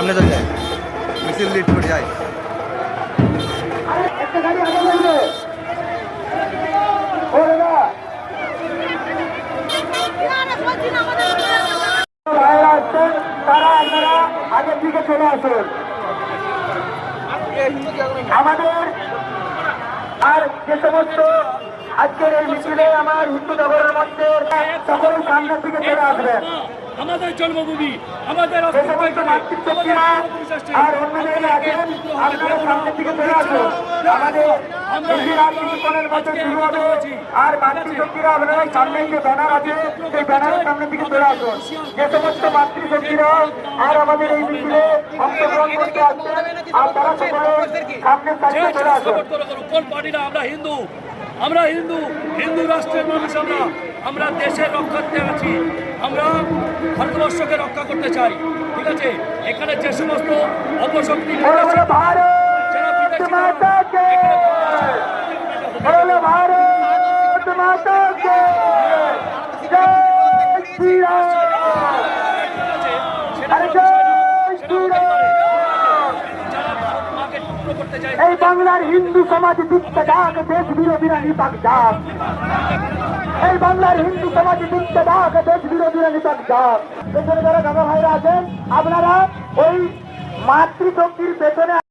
সামনে চলে যায়, মিছিল লিড করে যায়। তারা আপনারা আগের দিকে চলে আসুন। আমাদের আর যে সমস্ত আজকের এই মিছিলে আমার হিন্দু নগরের মধ্যে সকল সামনের দিকে চলে আসবেন। আমাদের জন্মভূমি, আমাদের যে সমস্ত মাতৃশক্তিরা আর অন্য জায়গায় আছেন আপনারা সামনের দিকে চলে আসুন। আমাদের রাজনীতিকরণের মধ্যে শুরু হবে। আর মাতৃশক্তিরা আপনারা সামনে যে ব্যানার আছে সেই ব্যানারের সামনের দিকে চলে আসুন। যে সমস্ত মাতৃশক্তিরা আর আমাদের এই মিছিলে অংশগ্রহণ করতে আসছেন আর তারা সকলে সামনের সারিতে চলে আসুন। কোন পার্টি না, আমরা হিন্দু, আমরা হিন্দু, হিন্দু রাষ্ট্রের মানুষ। আমরা দেশের রক্ষার্থে আছি, আমরা ভারতবর্ষকে রক্ষা করতে চাই। ঠিক আছে, এখানে যে সমস্ত অপশক্তি এই বাংলার হিন্দু সমাজ দিকতে যাক, দেশ বিরোধীরা নিপাক যাক। এই বাংলার হিন্দু সমাজ দিকতে যাক, দেশ বিরোধীরা নিপাক যাক। পেছনে যারা দাদা ভাইরা আছেন আপনারা ওই মাতৃশক্তির পেছনে